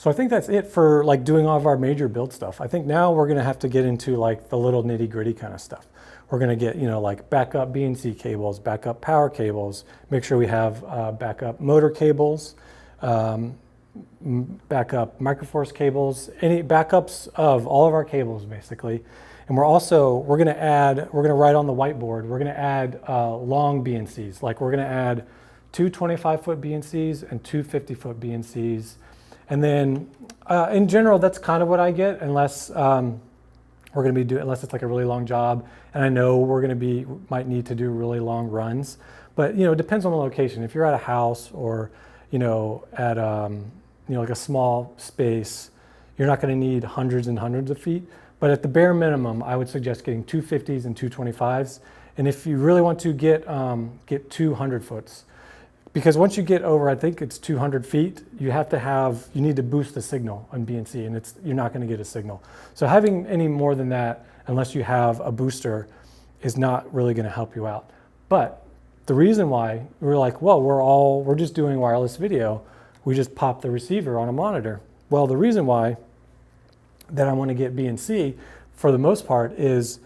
So I think that's it for like doing all of our major build stuff. I think now we're gonna have to get into like the little nitty gritty kind of stuff. We're gonna get, like backup BNC cables, backup power cables, make sure we have backup motor cables, backup microforce cables, any backups of all of our cables basically. And we're gonna write on the whiteboard, we're gonna add long BNCs. Like we're gonna add two 25-foot BNCs and two 50-foot BNCs. And then in general, that's kind of what I get, unless unless it's like a really long job, and I know might need to do really long runs. But it depends on the location. If you're at a house or at like a small space, you're not going to need hundreds and hundreds of feet. But at the bare minimum, I would suggest getting two 50s and two 25s. And if you really want to get 200 foots. Because once you get over, I think it's 200 feet, you need to boost the signal on BNC, and you're not going to get a signal. So having any more than that, unless you have a booster, is not really going to help you out. But the reason why we're like, well, we're just doing wireless video, we just pop the receiver on a monitor. Well, the reason why that I want to get BNC, for the most part, is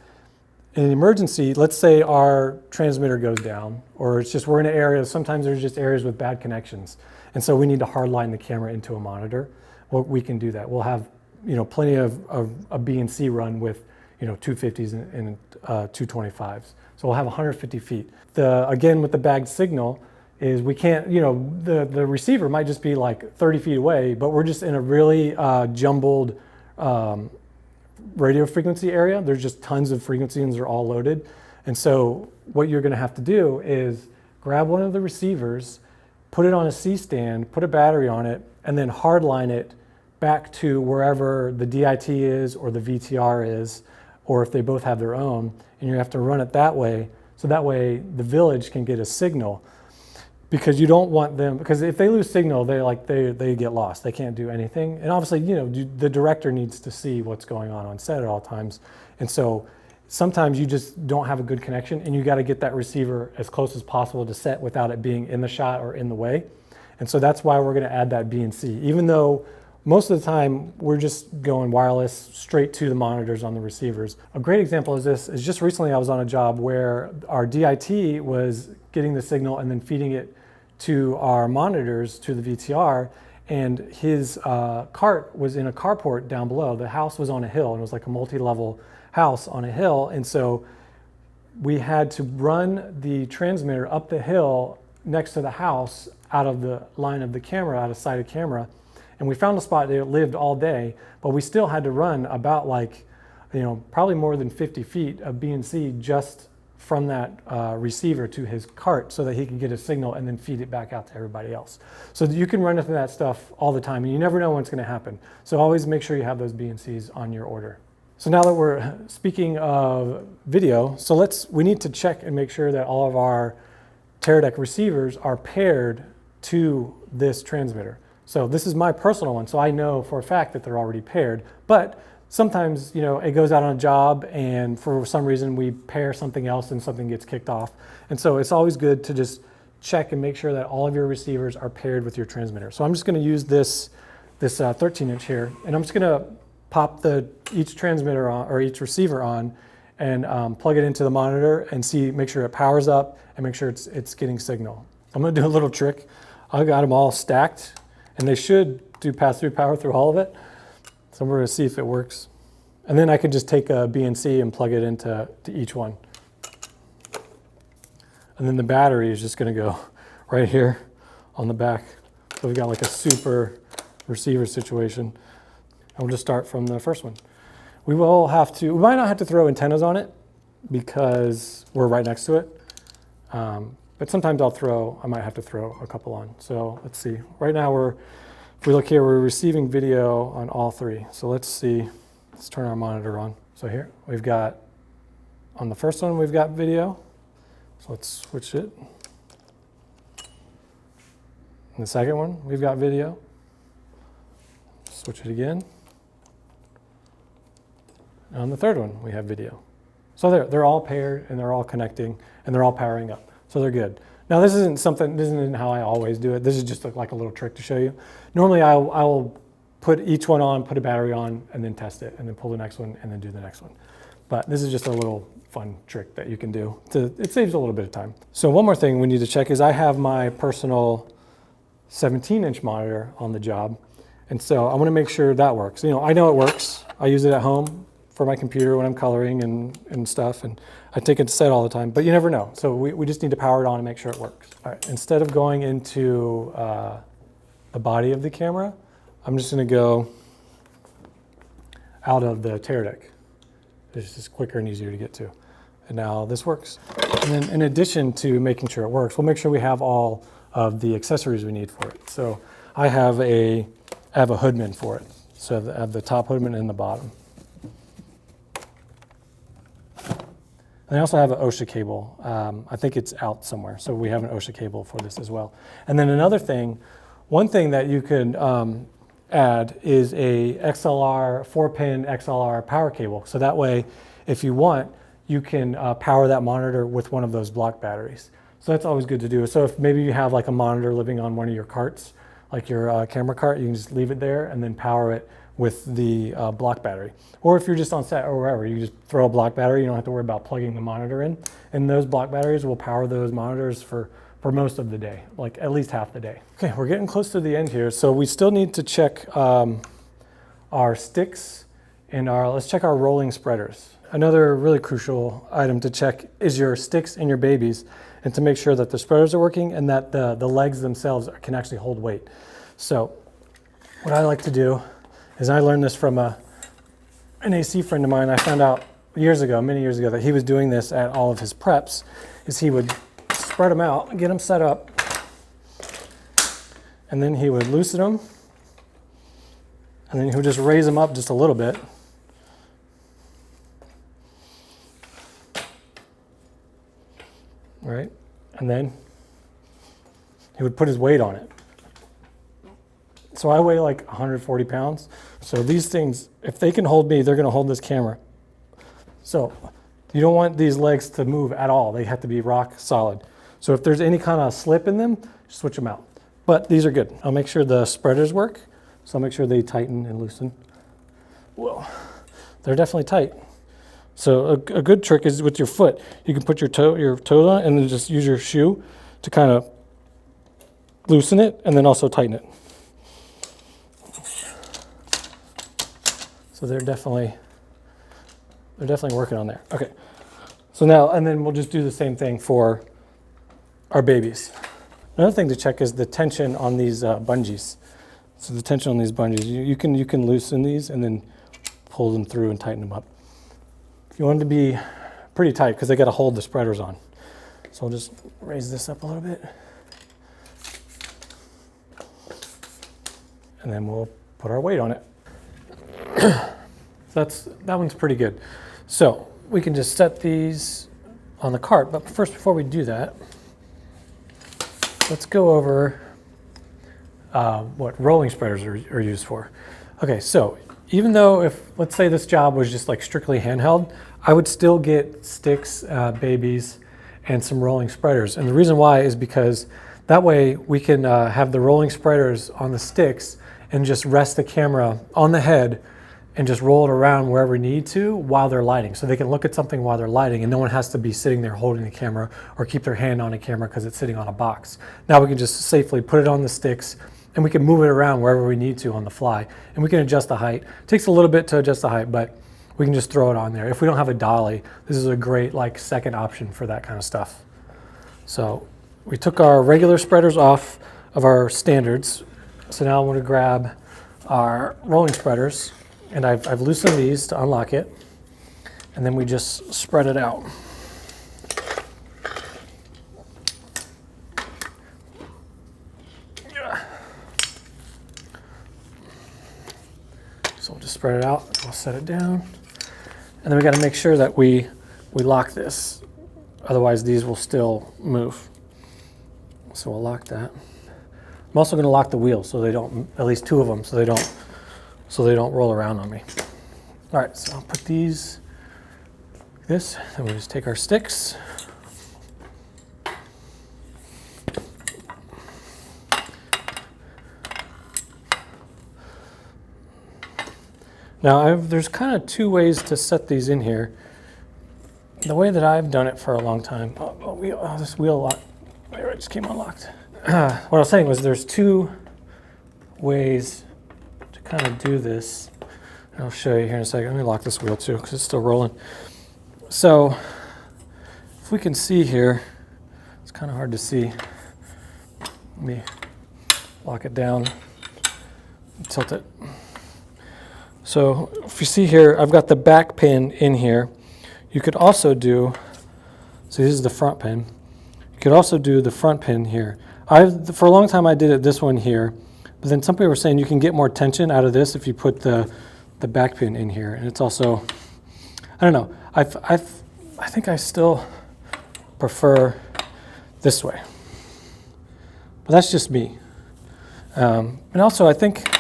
in an emergency, let's say our transmitter goes down, or it's just we're in an area, sometimes there's just areas with bad connections. And so we need to hardline the camera into a monitor. Well, we can do that. We'll have plenty of a BNC run with 250s and 225s. So we'll have 150 feet. Again, with the bagged signal, is we can't, the receiver might just be like 30 feet away, but we're just in a really jumbled radio frequency area. There's just tons of frequencies and they're all loaded. And so what you're gonna have to do is grab one of the receivers, put it on a C-stand, put a battery on it, and then hardline it back to wherever the DIT is or the VTR is, or if they both have their own, and you have to run it that way, so that way the village can get a signal. Because you don't want them, because if they lose signal, they get lost. They can't do anything. And obviously, the director needs to see what's going on set at all times. And so sometimes you just don't have a good connection, and you got to get that receiver as close as possible to set without it being in the shot or in the way. And so that's why we're going to add that BNC, even though most of the time we're just going wireless straight to the monitors on the receivers. A great example of this is just recently I was on a job where our DIT was getting the signal and then feeding it to our monitors, to the VTR, and his cart was in a carport down below. The house was on a hill, and it was like a multi-level house on a hill, and so we had to run the transmitter up the hill next to the house out of the line of the camera, out of sight of camera, and we found a spot that it lived all day, but we still had to run about probably more than 50 feet of BNC just from that receiver to his cart so that he can get a signal and then feed it back out to everybody else. So you can run into that stuff all the time, and you never know when it's going to happen. So always make sure you have those BNCs on your order. So now that we're speaking of video, so we need to check and make sure that all of our Teradek receivers are paired to this transmitter. So this is my personal one, so I know for a fact that they're already paired, but sometimes, it goes out on a job and for some reason we pair something else and something gets kicked off. And so it's always good to just check and make sure that all of your receivers are paired with your transmitter. So I'm just going to use this 13-inch here, and I'm just going to pop each transmitter on, or each receiver on, and plug it into the monitor and make sure it powers up and make sure it's getting signal. I'm going to do a little trick. I got them all stacked, and they should do pass-through power through all of it. So we're going to see if it works. And then I can just take a BNC and plug it into each one. And then the battery is just going to go right here on the back. So we've got like a super receiver situation. And we'll just start from the first one. We might not have to throw antennas on it because we're right next to it. But sometimes I might have to throw a couple on. So let's see. Right now if we look here, we're receiving video on all three. So let's turn our monitor on. So here, on the first one, we've got video. So let's switch it. On the second one, we've got video. Switch it again. And on the third one, we have video. So they're all paired and they're all connecting and they're all powering up. So they're good. Now this isn't how I always do it. This is just like a little trick to show you. Normally I will put each one on, put a battery on, and then test it, and then pull the next one, and then do the next one. But this is just a little fun trick that you can do. It saves a little bit of time. So one more thing we need to check is I have my personal 17-inch monitor on the job, and so I want to make sure that works. I know it works. I use it at home for my computer when I'm coloring and stuff, and I take it to set all the time, but you never know. So we just need to power it on and make sure it works. All right, instead of going into the body of the camera, I'm just gonna go out of the Teradek. It's just quicker and easier to get to. And now this works. And then in addition to making sure it works, we'll make sure we have all of the accessories we need for it. So I have a hoodman for it. So I have the top hoodman and the bottom. And I also have an OSHA cable. I think it's out somewhere. So we have an OSHA cable for this as well. And then another thing, one thing that you can add is a 4-pin XLR power cable. So that way, if you want, you can power that monitor with one of those block batteries. So that's always good to do. So if maybe you have like a monitor living on one of your carts, like your camera cart, you can just leave it there and then power it with the block battery. Or if you're just on set or wherever, you just throw a block battery, you don't have to worry about plugging the monitor in. And those block batteries will power those monitors for most of the day, like at least half the day. Okay, we're getting close to the end here. So we still need to check our sticks and let's check our rolling spreaders. Another really crucial item to check is your sticks and your babies, and to make sure that the spreaders are working and that the legs themselves can actually hold weight. So what I like to do is, I learned this from an AC friend of mine. I found out many years ago, that he was doing this at all of his preps, is he would spread them out and get them set up, and then he would loosen them, and then he would just raise them up just a little bit. Right? And then he would put his weight on it. So I weigh like 140 pounds. So these things, if they can hold me, they're going to hold this camera. So you don't want these legs to move at all. They have to be rock solid. So if there's any kind of slip in them, switch them out. But these are good. I'll make sure the spreaders work. So I'll make sure they tighten and loosen. Well, they're definitely tight. So a good trick is with your foot. You can put your toes on it and then just use your shoe to kind of loosen it and then also tighten it. So they're definitely working on there. Okay. So now, and then we'll just do the same thing for our babies. Another thing to check is the tension on these bungees. So the tension on these bungees, you can loosen these and then pull them through and tighten them up. You want them to be pretty tight because they got to hold the spreaders on. So I'll just raise this up a little bit. And then we'll put our weight on it. So that one's pretty good. So we can just set these on the cart, but first, before we do that, let's go over what rolling spreaders are used for. Okay, so even though let's say this job was just like strictly handheld, I would still get sticks, babies, and some rolling spreaders. And the reason why is because that way we can have the rolling spreaders on the sticks and just rest the camera on the head and just roll it around wherever we need to while they're lighting. So they can look at something while they're lighting, and no one has to be sitting there holding the camera or keep their hand on the camera because it's sitting on a box. Now we can just safely put it on the sticks, and we can move it around wherever we need to on the fly. And we can adjust the height. It takes a little bit to adjust the height, but we can just throw it on there. If we don't have a dolly, this is a great second option for that kind of stuff. So we took our regular spreaders off of our standards. So now I'm going to grab our rolling spreaders, and I've loosened these to unlock it, and then we just spread it out. So we'll just spread it out, we'll set it down, and then we got to make sure that we lock this, otherwise these will still move. So we'll lock that. I'm also going to lock the wheels so they don't, at least two of them, so they don't roll around on me. All right, so I'll put these like this, then we'll just take our sticks. Now there's kind of two ways to set these in here. The way that I've done it for a long time, this wheel lock, it just came unlocked. What I was saying was there's two ways to kind of do this. I'll show you here in a second. Let me lock this wheel too because it's still rolling. So if we can see here, it's kind of hard to see. Let me lock it down, tilt it. So if you see here, I've got the back pin in here. You could also do, so this is the front pin. You could also do the front pin here. For a long time I did it this one here, but then some people were saying you can get more tension out of this if you put the back pin in here. And it's also, I don't know, I think I still prefer this way. But that's just me. And also I think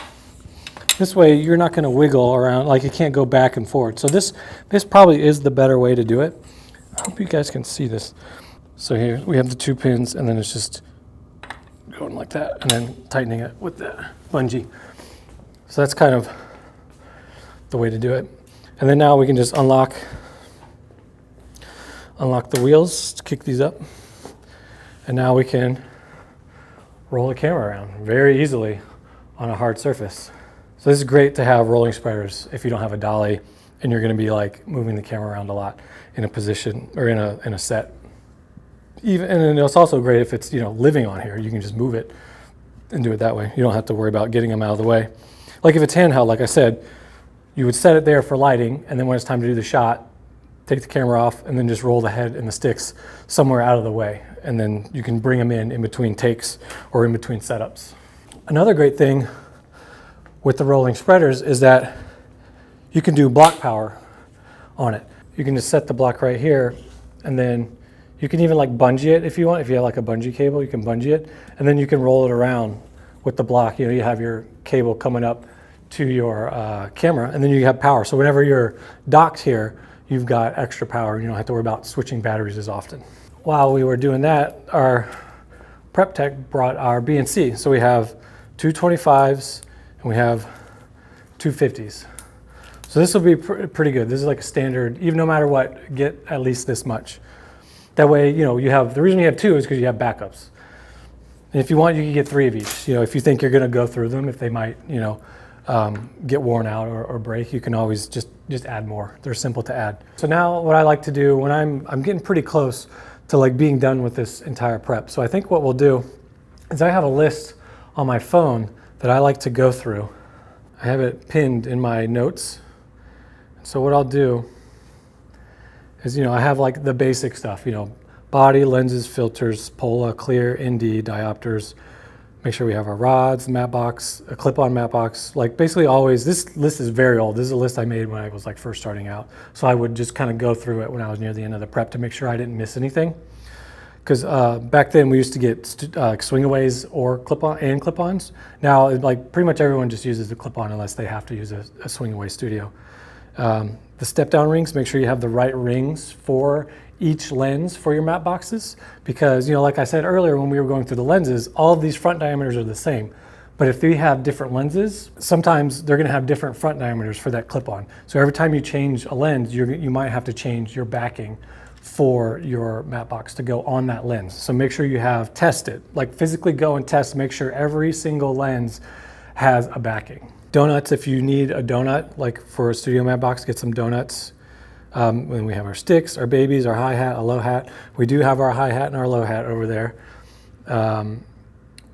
this way you're not going to wiggle around, like you can't go back and forth. So this probably is the better way to do it. I hope you guys can see this. So here we have the two pins and then it's just going like that and then tightening it with the bungee. So that's kind of the way to do it. And then now we can just unlock the wheels to kick these up. And now we can roll the camera around very easily on a hard surface. So this is great to have rolling spreaders if you don't have a dolly and you're going to be like moving the camera around a lot in a position or in a set. And it's also great if it's, living on here. You can just move it and do it that way. You don't have to worry about getting them out of the way. Like if it's handheld, like I said, you would set it there for lighting, and then when it's time to do the shot, take the camera off and then just roll the head and the sticks somewhere out of the way. And then you can bring them in between takes or in between setups. Another great thing with the rolling spreaders is that you can do block power on it. You can just set the block right here, and then you can even like bungee it if you want. If you have like a bungee cable, you can bungee it, and then you can roll it around with the block. You have your cable coming up to your camera, and then you have power. So whenever you're docked here, you've got extra power. You don't have to worry about switching batteries as often. While we were doing that, our prep tech brought our BNC. So we have two 25s and we have two 50s. So this will be pretty good. This is like a standard, even no matter what, get at least this much. That way, you have, the reason you have two is because you have backups. And if you want, you can get three of each. If you think you're gonna go through them, if they might, get worn out or break, you can always just add more. They're simple to add. So now what I like to do when I'm getting pretty close to like being done with this entire prep. So I think what we'll do is I have a list on my phone that I like to go through. I have it pinned in my notes. So what I'll do is, I have like the basic stuff, body, lenses, filters, Pola, clear, ND, diopters. Make sure we have our rods, matte box, a clip-on matte box. Like basically always, this list is very old. This is a list I made when I was like first starting out. So I would just kind of go through it when I was near the end of the prep to make sure I didn't miss anything. Because back then we used to get swingaways or clip-ons. Now like pretty much everyone just uses the clip-on unless they have to use a swingaway studio. The step-down rings, make sure you have the right rings for each lens for your matte boxes, because like I said earlier when we were going through the lenses, all of these front diameters are the same. But if we have different lenses, sometimes they're going to have different front diameters for that clip-on. So every time you change a lens, you might have to change your backing for your matte box to go on that lens. So make sure you have tested, like physically go and test, make sure every single lens has a backing. Donuts, if you need a donut, like for a studio matte box, get some donuts. When we have our sticks, our babies, our hi-hat, a low hat. We do have our hi-hat and our low hat over there. And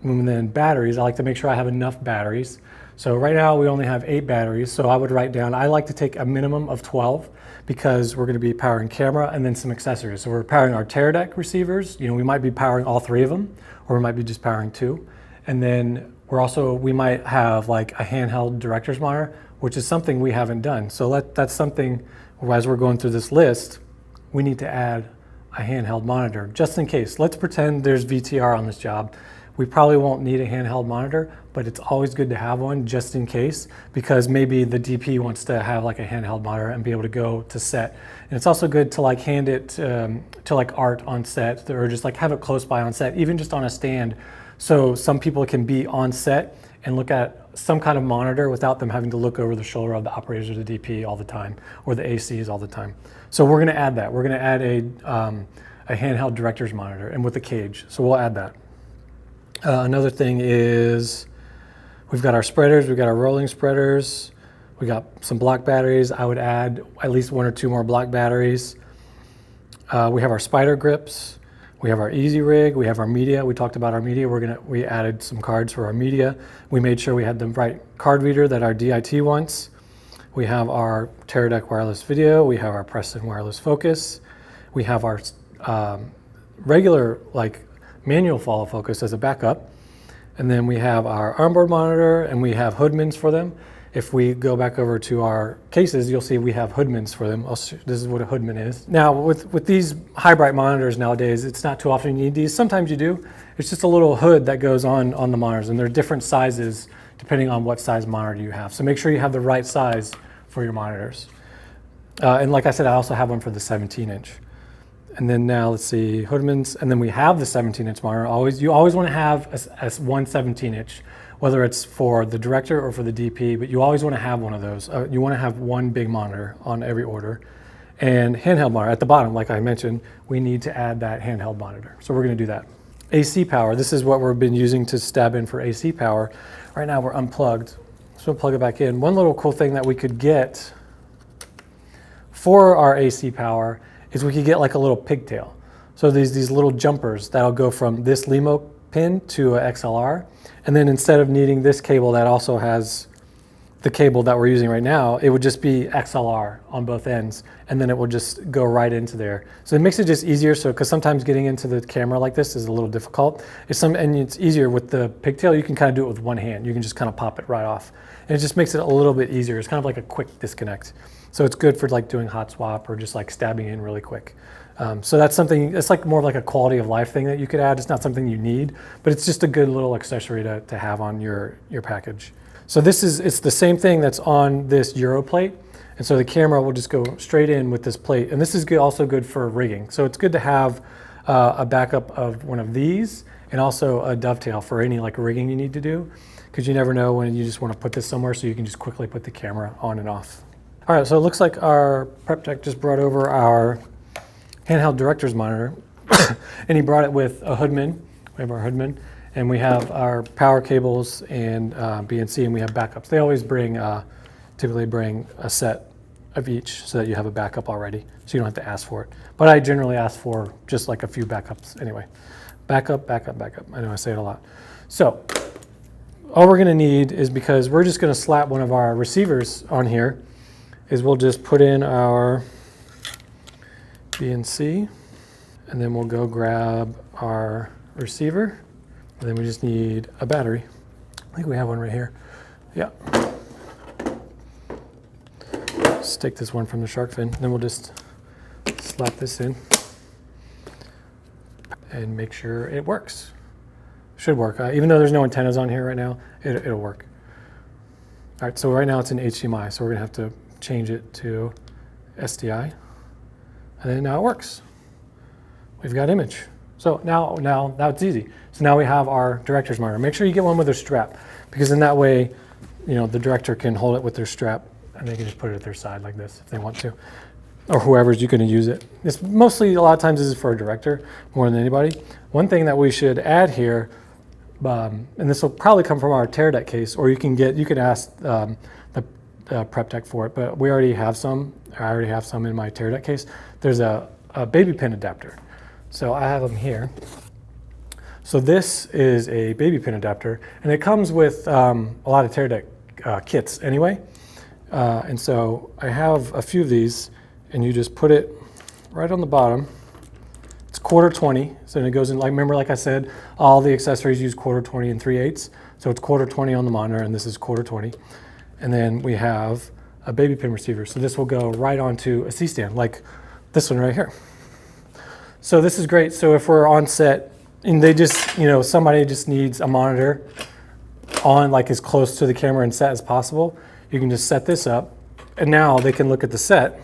then batteries, I like to make sure I have enough batteries. So right now we only have 8 batteries, so I would write down, I like to take a minimum of 12 because we're gonna be powering camera and then some accessories. So we're powering our Teradek receivers. We might be powering all 3 of them, or we might be just powering 2. And then we might have like a handheld director's monitor, which is something we haven't done. So that's something, as we're going through this list, we need to add a handheld monitor, just in case. Let's pretend there's VTR on this job. We probably won't need a handheld monitor, but it's always good to have one just in case, because maybe the DP wants to have like a handheld monitor and be able to go to set. And it's also good to like hand it to like art on set, or just like have it close by on set, even just on a stand. So some people can be on set and look at some kind of monitor without them having to look over the shoulder of the operators or the DP all the time, or the ACs all the time. So we're going to add that. We're going to add a handheld director's monitor, and with a cage. So we'll add that. Another thing is we've got our spreaders, we've got our rolling spreaders, we got some block batteries. I would add at least 1 or 2 more block batteries. We have our spider grips. We have our easy rig, we have our media. We talked about our media. We added some cards for our media. We made sure we had the right card reader that our DIT wants. We have our Teradek wireless video. We have our Preston wireless focus. We have our regular manual follow focus as a backup. And then we have our onboard monitor, and we have hoodmans for them. If we go back over to our cases, you'll see we have hoodmans for them. This is what a hoodman is. Now, with these high bright monitors nowadays, it's not too often you need these. Sometimes you do. It's just a little hood that goes on the monitors, and they're different sizes depending on what size monitor you have. So make sure you have the right size for your monitors. And like I said, I also have one for the 17-inch. And then now let's see, hoodmans, and then we have the 17-inch monitor. You always want to have a 1/17-inch. Whether it's for the director or for the DP, but you always want to have one of those. You want to have one big monitor on every order. And handheld monitor, at the bottom, like I mentioned, we need to add that handheld monitor. So we're going to do that. AC power, this is what we've been using to stab in for AC power. Right now we're unplugged, so we'll plug it back in. One little cool thing that we could get for our AC power is we could get like a little pigtail. So these little jumpers that'll go from this LEMO pin to a XLR. And then instead of needing this cable that also has the cable that we're using right now, it would just be XLR on both ends, and then it will just go right into there. So it makes it just easier, because sometimes getting into the camera like this is a little difficult. And it's easier with the pigtail. You can kind of do it with one hand. You can just kind of pop it right off. And it just makes it a little bit easier. It's kind of like a quick disconnect. So it's good for doing hot swap or just stabbing in really quick. So that's something, it's more of a quality of life thing that you could add. It's not something you need, but it's just a good little accessory to have on your package. So it's the same thing that's on this Euro plate. And so the camera will just go straight in with this plate. And this is also good for rigging. So it's good to have a backup of one of these, and also a dovetail for any rigging you need to do, because you never know when you just want to put this somewhere, so you can just quickly put the camera on and off. All right, so it looks like our prep tech just brought over our handheld director's monitor, and he brought it with a hoodman. We have our hoodman, and we have our power cables and BNC, and we have backups. They always typically bring a set of each, so that you have a backup already, so you don't have to ask for it. But I generally ask for just a few backups anyway. Backup, backup, backup. I know I say it a lot. So all we're gonna need is, because we're just gonna slap one of our receivers on here, is we'll just put in our BNC, and then we'll go grab our receiver, and then we just need a battery. I think we have one right here. Yeah. Just take this one from the shark fin, then we'll just slap this in and make sure it works. Should work. Even though there's no antennas on here right now, it'll work. All right, so right now it's an HDMI, so we're gonna have to change it to SDI. And then now it works. We've got image. So now it's easy. So now we have our director's monitor. Make sure you get one with a strap, because in that way, the director can hold it with their strap, and they can just put it at their side like this if they want to, or whoever's going to use it. It's mostly, a lot of times, this is for a director more than anybody. One thing that we should add here, and this will probably come from our Teradek case, or you can ask the prep tech for it, but we already have some. I already have some in my Teradek case. There's a baby pin adapter. So I have them here. So this is a baby pin adapter, and it comes with a lot of Teradek kits anyway. And so I have a few of these, and you just put it right on the bottom. It's 1/4-20, so it goes in, remember, like I said, all the accessories use 1/4-20 and 3/8. So it's 1/4-20 on the monitor, and this is 1/4-20. And then we have a baby pin receiver. So this will go right onto a C-stand, like this one right here. So this is great. So if we're on set and they just, somebody just needs a monitor on as close to the camera and set as possible, you can just set this up, and now they can look at the set,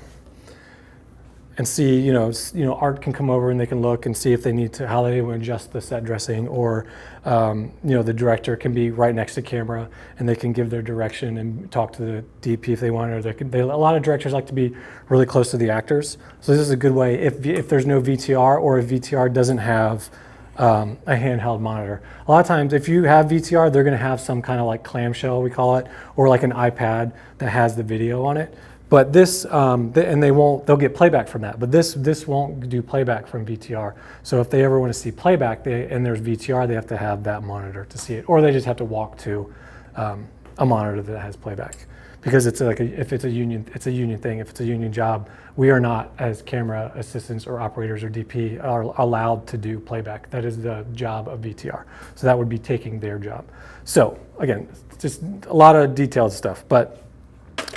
and see, Art can come over and they can look and see if they need to, how they want to adjust the set dressing, or, the director can be right next to camera and they can give their direction and talk to the DP if they want, or a lot of directors like to be really close to the actors. So this is a good way if there's no VTR, or if VTR doesn't have a handheld monitor. A lot of times if you have VTR, they're going to have some kind of like clamshell, we call it, or like an iPad that has the video on it. But this, and they'll get playback from that, but this won't do playback from VTR. So if they ever want to see playback and there's VTR, they have to have that monitor to see it, or they just have to walk to a monitor that has playback. Because it's like if it's a union thing. If it's a union job, we are not, as camera assistants or operators or DP, are allowed to do playback. That is the job of VTR. So that would be taking their job. So again, just a lot of detailed stuff, but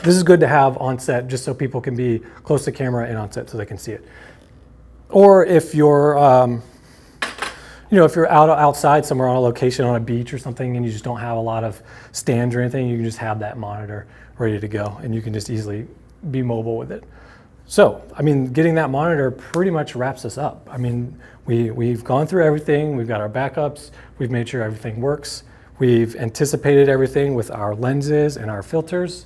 this is good to have on set just so people can be close to camera and on set so they can see it. Or if you're, if you're outside somewhere on a location on a beach or something and you just don't have a lot of stands or anything, you can just have that monitor ready to go and you can just easily be mobile with it. So, getting that monitor pretty much wraps us up. We've gone through everything, we've got our backups, we've made sure everything works, we've anticipated everything with our lenses and our filters.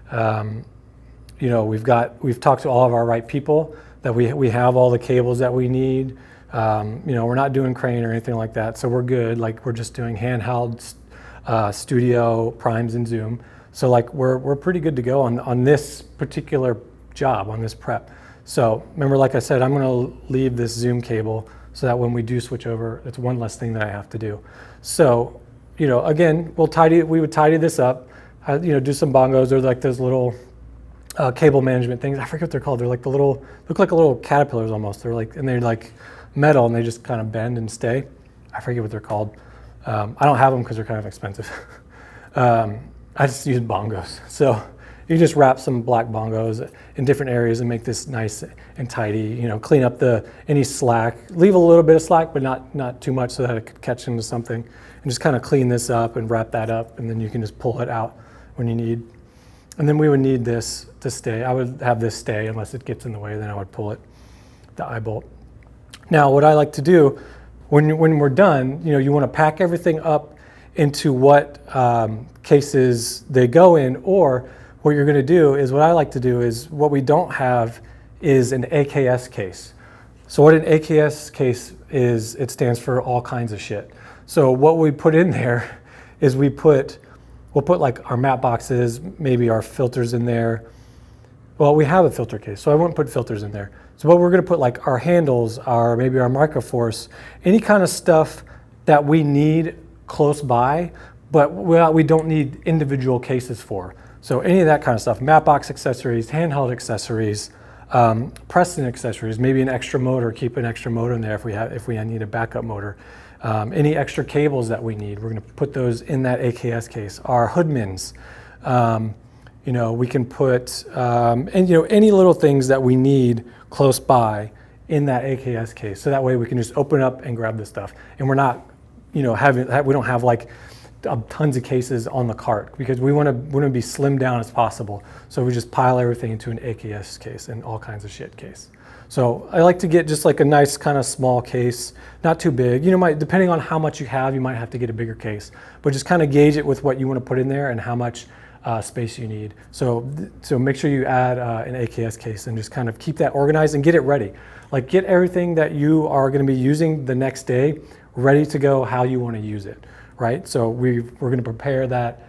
We've talked to all of our right people, that we have all the cables that we need. We're not doing crane or anything like that, so we're good. Like, we're just doing handheld, studio, primes, and zoom. So like we're pretty good to go on this particular job, on this prep. So remember, like I said, I'm going to leave this zoom cable so that when we do switch over, it's one less thing that I have to do. So, again, we would tidy this up. Do some bongos. They're like those little cable management things. I forget what they're called. They're like look like little caterpillars almost. They're like metal and they just kind of bend and stay. I forget what they're called. I don't have them because they're kind of expensive. I just use bongos. So you just wrap some black bongos in different areas and make this nice and tidy. Clean up any slack. Leave a little bit of slack, but not too much so that it could catch into something. And just kind of clean this up and wrap that up, and then you can just pull it out when you need. And then we would need this to stay. I would have this stay unless it gets in the way, then I would pull it, the eye bolt. Now, what I like to do when we're done, you want to pack everything up into what cases they go in, or what you're going to do is, what I like to do is, what we don't have is an AKS case. So what an AKS case is, it stands for all kinds of shit. So what we put in there is we'll put like our matte boxes, maybe our filters in there. Well, we have a filter case, so I wouldn't put filters in there. So what we're going to put, like our handles, maybe our microforce, any kind of stuff that we need close by, but we don't need individual cases for. So any of that kind of stuff, matte box accessories, handheld accessories, Preston accessories, maybe an extra motor, keep an extra motor in there if we need a backup motor. Any extra cables that we need, we're going to put those in that AKS case. Our hoodmans, we can put, any little things that we need close by in that AKS case. So that way we can just open up and grab this stuff. And we're not, we don't have like tons of cases on the cart, because we want to be slimmed down as possible. So we just pile everything into an AKS case and all kinds of shit case. So I like to get just like a nice kind of small case, not too big. Depending on how much you have, you might have to get a bigger case, but just kind of gauge it with what you want to put in there and how much space you need. So make sure you add an AKS case and just kind of keep that organized and get it ready. Like, get everything that you are going to be using the next day ready to go how you want to use it, right? So we're going to prepare that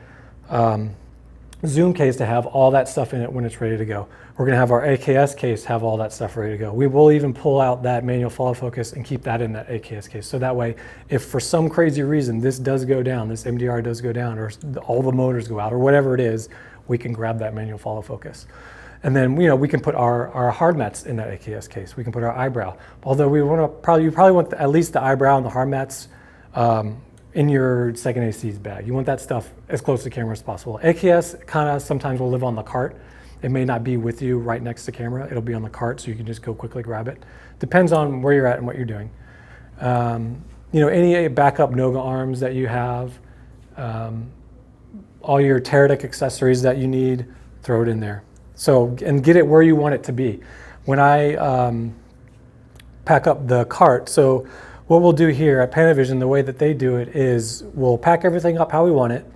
Zoom case to have all that stuff in it when it's ready to go. We're going to have our AKS case have all that stuff ready to go. We will even pull out that manual follow focus and keep that in that AKS case. So that way, if for some crazy reason this does go down, this MDR does go down, or all the motors go out, or whatever it is, we can grab that manual follow focus. And then we can put our hard mats in that AKS case. We can put our eyebrow. Although you probably want at least the eyebrow and the hard mats in your second AC's bag. You want that stuff as close to camera as possible. AKS kind of sometimes will live on the cart. It may not be with you right next to camera. It'll be on the cart, so you can just go quickly grab it. Depends on where you're at and what you're doing. Any backup Noga arms that you have, all your Teradek accessories that you need, throw it in there. So, and get it where you want it to be. when I pack up the cart. So what we'll do here at Panavision, the way that they do it is we'll pack everything up how we want it,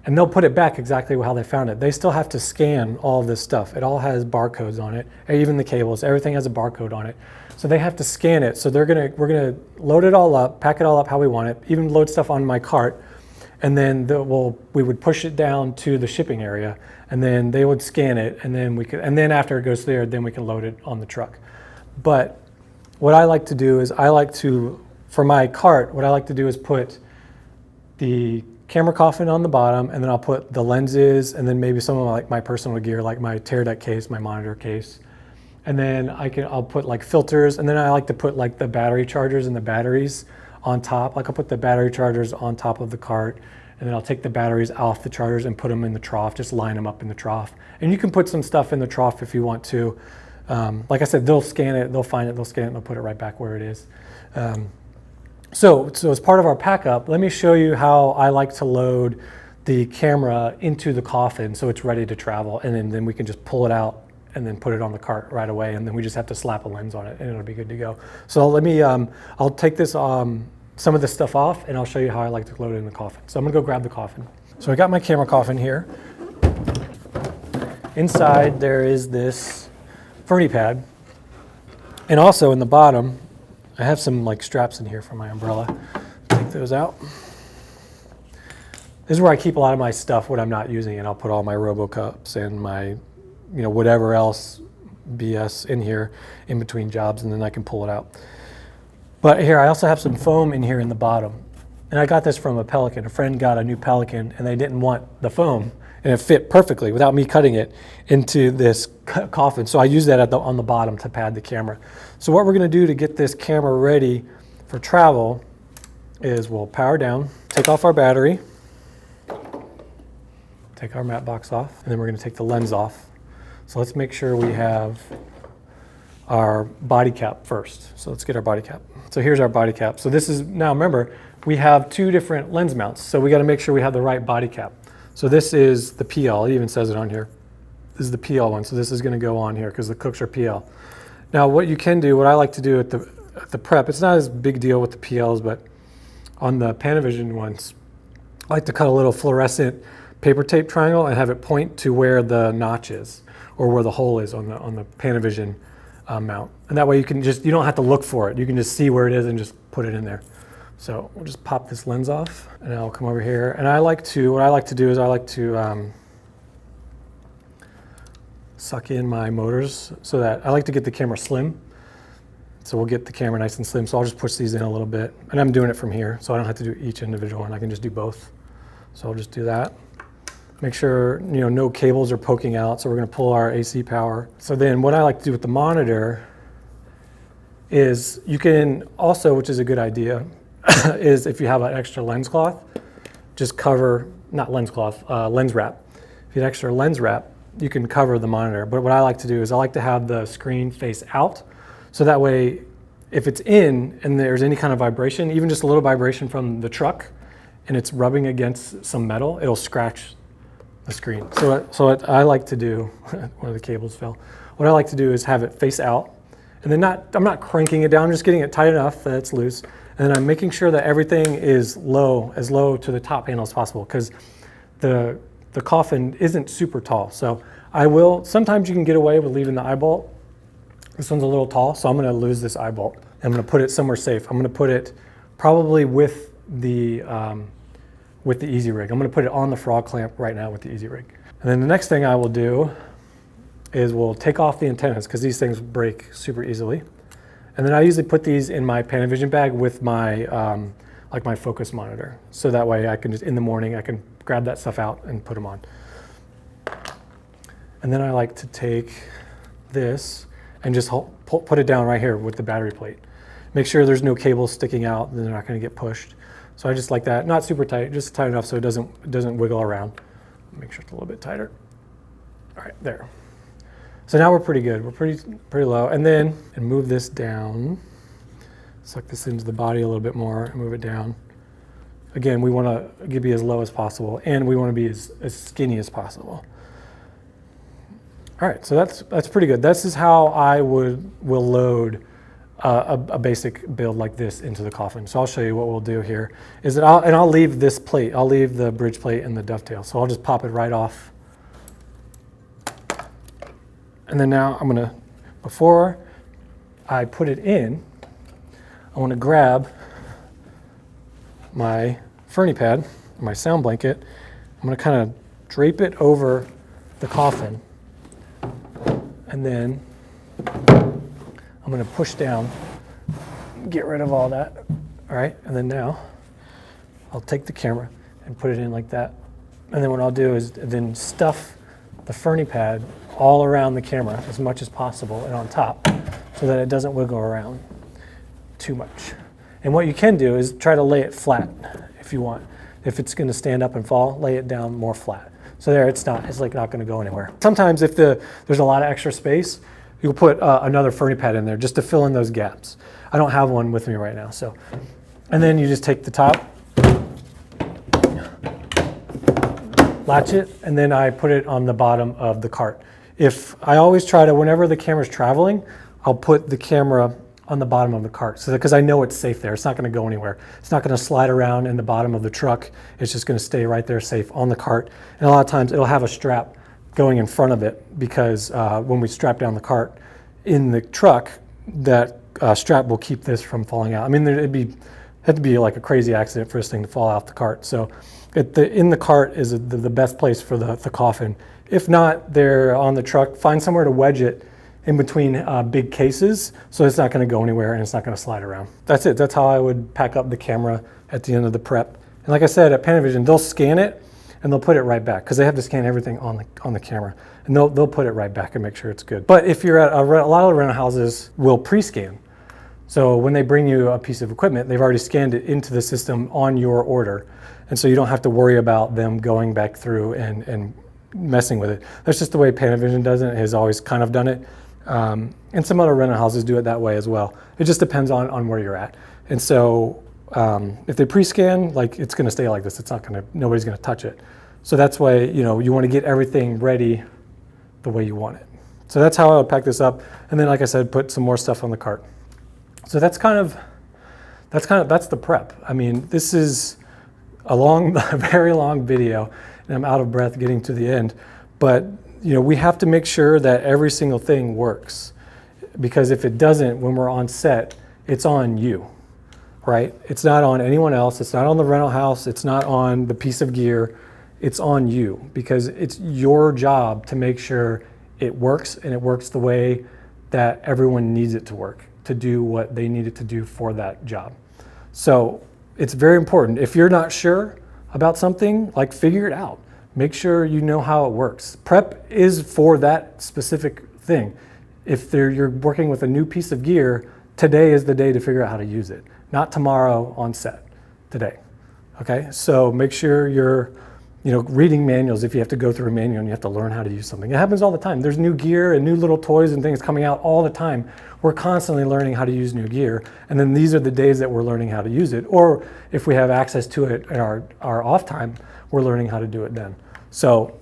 and they'll put it back exactly how they found it. They still have to scan all of this stuff. It all has barcodes on it, even the cables, everything has a barcode on it. So they have to scan it. So we're gonna load it all up, pack it all up how we want it, even load stuff on my cart, and then we would push it down to the shipping area, and then they would scan it, and then after it goes there, then we can load it on the truck. But what I like to do is for my cart, what I like to do is put the camera coffin on the bottom, and then I'll put the lenses, and then maybe some of my personal gear, like my Teradek case, my monitor case. And then I'll put like filters, and then I like to put like the battery chargers and the batteries on top. Like I'll put the battery chargers on top of the cart, and then I'll take the batteries off the chargers and put them in the trough, just line them up in the trough. And you can put some stuff in the trough if you want to. Like I said, they'll scan it, they'll find it, they'll scan it, and they'll put it right back where it is. So as part of our pack up, let me show you how I like to load the camera into the coffin so it's ready to travel, and then we can just pull it out and then put it on the cart right away, and then we just have to slap a lens on it and it'll be good to go. So let me, I'll take this, some of this stuff off, and I'll show you how I like to load it in the coffin. So I'm gonna go grab the coffin. So I got my camera coffin here. Inside there is this Fernie pad, and also in the bottom, I have some like straps in here for my umbrella. Take those out. This is where I keep a lot of my stuff when I'm not using it. I'll put all my RoboCups and my, whatever else BS in here in between jobs, and then I can pull it out. But here, I also have some foam in here in the bottom. And I got this from a Pelican. A friend got a new Pelican, and they didn't want the foam, and it fit perfectly without me cutting it into this coffin. So I use that on the bottom to pad the camera. So what we're gonna do to get this camera ready for travel is we'll power down, take off our battery, take our matte box off, and then we're gonna take the lens off. So let's make sure we have our body cap first. So let's get our body cap. So here's our body cap. So this is, now remember, we have two different lens mounts. So we gotta make sure we have the right body cap. So this is the PL, it even says it on here. This is the PL one, so this is gonna go on here because the Cooks are PL. Now what you can do, what I like to do at the prep, it's not as big deal with the PLs, but on the Panavision ones, I like to cut a little fluorescent paper tape triangle and have it point to where the notch is, or where the hole is on the Panavision mount. And that way you don't have to look for it. You can just see where it is and just put it in there. So we'll just pop this lens off, and I'll come over here. And what I like to do is I like to suck in my motors so that I like to get the camera slim. So we'll get the camera nice and slim. So I'll just push these in a little bit. And I'm doing it from here, so I don't have to do each individual one. I can just do both. So I'll just do that. Make sure no cables are poking out. So we're gonna pull our AC power. So then what I like to do with the monitor is you can also, which is a good idea, is if you have an extra lens cloth, just cover, not lens cloth, lens wrap. If you have extra lens wrap, you can cover the monitor. But what I like to do is I like to have the screen face out. So that way, if it's in and there's any kind of vibration, even just a little vibration from the truck, and it's rubbing against some metal, it'll scratch the screen. So what I like to do, one of the cables fell. What I like to do is have it face out, and then I'm not cranking it down, I'm just getting it tight enough that it's loose. And then I'm making sure that everything is low, as low to the top panel as possible, because the coffin isn't super tall. So sometimes you can get away with leaving the eye bolt. This one's a little tall, so I'm gonna lose this eye bolt. I'm gonna put it somewhere safe. I'm gonna put it probably with the easy rig. I'm gonna put it on the frog clamp right now with the easy rig. And then the next thing I will do is we'll take off the antennas, because these things break super easily. And then I usually put these in my Panavision bag with my like my focus monitor. So that way I can just, in the morning, I can grab that stuff out and put them on. And then I like to take this and just put it down right here with the battery plate. Make sure there's no cables sticking out, then they're not gonna get pushed. So I just like that, not super tight, just tight enough so it doesn't wiggle around. Make sure it's a little bit tighter. All right, there. So now we're pretty good. We're pretty low. And then move this down. Suck this into the body a little bit more and move it down. Again, we want to be as low as possible, and we want to be as skinny as possible. All right, so that's pretty good. This is how I will load a basic build like this into the coffin. So I'll show you what we'll do here. Is that I'll leave this plate. I'll leave the bridge plate and the dovetail. So I'll just pop it right off. And then now I'm gonna, before I put it in, I want to grab my Fernie pad, my sound blanket. I'm going to kind of drape it over the coffin, and then I'm going to push down, get rid of all that. All right, and then now I'll take the camera and put it in like that. And then what I'll do is then stuff the Fernie pad all around the camera as much as possible and on top so that it doesn't wiggle around too much. And what you can do is try to lay it flat if you want. If it's going to stand up and fall, lay it down more flat. So there, it's like not going to go anywhere. Sometimes if there's a lot of extra space, you'll put another Fernie pad in there just to fill in those gaps. I don't have one with me right now, so. And then you just take the top, latch it, and then I put it on the bottom of the cart. I always try to, whenever the camera's traveling, I'll put the camera on the bottom of the cart, so because I know it's safe there. It's not going to go anywhere. It's not going to slide around in the bottom of the truck. It's just going to stay right there safe on the cart. And a lot of times it'll have a strap going in front of it because when we strap down the cart in the truck, that strap will keep this from falling out. I mean, had to be like a crazy accident for this thing to fall off the cart. So in the cart is the best place for the coffin. If not, they're on the truck. Find somewhere to wedge it in between big cases so it's not going to go anywhere and it's not going to slide around. That's it. That's how I would pack up the camera at the end of the prep. And like I said, at Panavision, they'll scan it and they'll put it right back because they have to scan everything on the camera, and they'll put it right back and make sure it's good. But if you're at a lot of the rental houses will pre-scan. So when they bring you a piece of equipment, they've already scanned it into the system on your order. And so you don't have to worry about them going back through and messing with it. That's just the way Panavision does it, has always kind of done it. And some other rental houses do it that way as well. It just depends on where you're at. And so if they pre-scan, like, it's going to stay like this. It's not going to, nobody's going to touch it. So that's why, you want to get everything ready the way you want it. So that's how I would pack this up. And then, like I said, put some more stuff on the cart. So that's the prep. I mean, this is a very long video, and I'm out of breath getting to the end. But we have to make sure that every single thing works, because if it doesn't, when we're on set, it's on you, right? It's not on anyone else. It's not on the rental house. It's not on the piece of gear. It's on you, because it's your job to make sure it works, and it works the way that everyone needs it to work, to do what they need it to do for that job. So it's very important. If you're not sure about something, like, figure it out. Make sure you know how it works. Prep is for that specific thing. If you're working with a new piece of gear, today is the day to figure out how to use it, not tomorrow on set, today. Okay, so make sure you're reading manuals. If you have to go through a manual and you have to learn how to use something. It happens all the time. There's new gear and new little toys and things coming out all the time. We're constantly learning how to use new gear, and then these are the days that we're learning how to use it. Or if we have access to it in our off time, we're learning how to do it then. So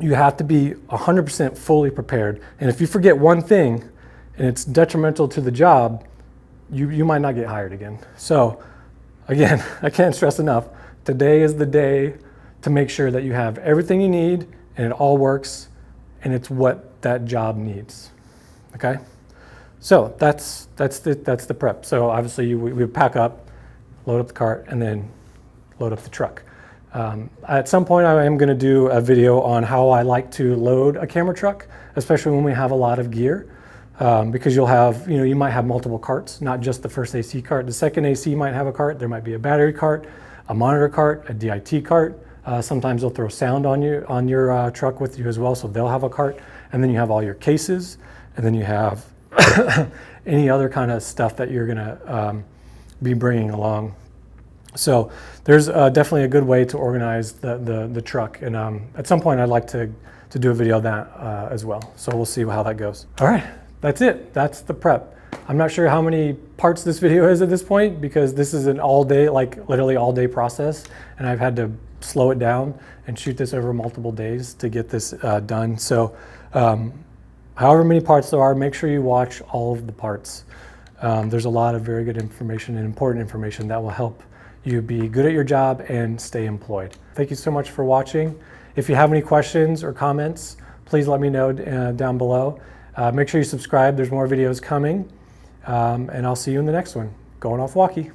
you have to be 100% fully prepared. And if you forget one thing and it's detrimental to the job, you might not get hired again. So again, I can't stress enough, today is the day to make sure that you have everything you need and it all works and it's what that job needs. Okay? So that's the prep. So obviously we pack up, load up the cart, and then load up the truck. At some point I am going to do a video on how I like to load a camera truck, especially when we have a lot of gear, because you'll have, you might have multiple carts, not just the first AC cart. The second AC might have a cart. There might be a battery cart, a monitor cart, a DIT cart. Sometimes they'll throw sound on your truck with you as well, so they'll have a cart. And then you have all your cases, and then you have any other kind of stuff that you're going to be bringing along. So there's definitely a good way to organize the truck, and at some point I'd like to do a video of that as well. So we'll see how that goes. All right, that's it. That's the prep. I'm not sure how many parts this video is at this point, because this is an all day, like literally all day process, and I've had to slow it down and shoot this over multiple days to get this done. So however many parts there are, make sure you watch all of the parts. There's a lot of very good information and important information that will help you be good at your job and stay employed. Thank you so much for watching. If you have any questions or comments, please let me know down below. Make sure you subscribe. There's more videos coming. And I'll see you in the next one. Going off walkie.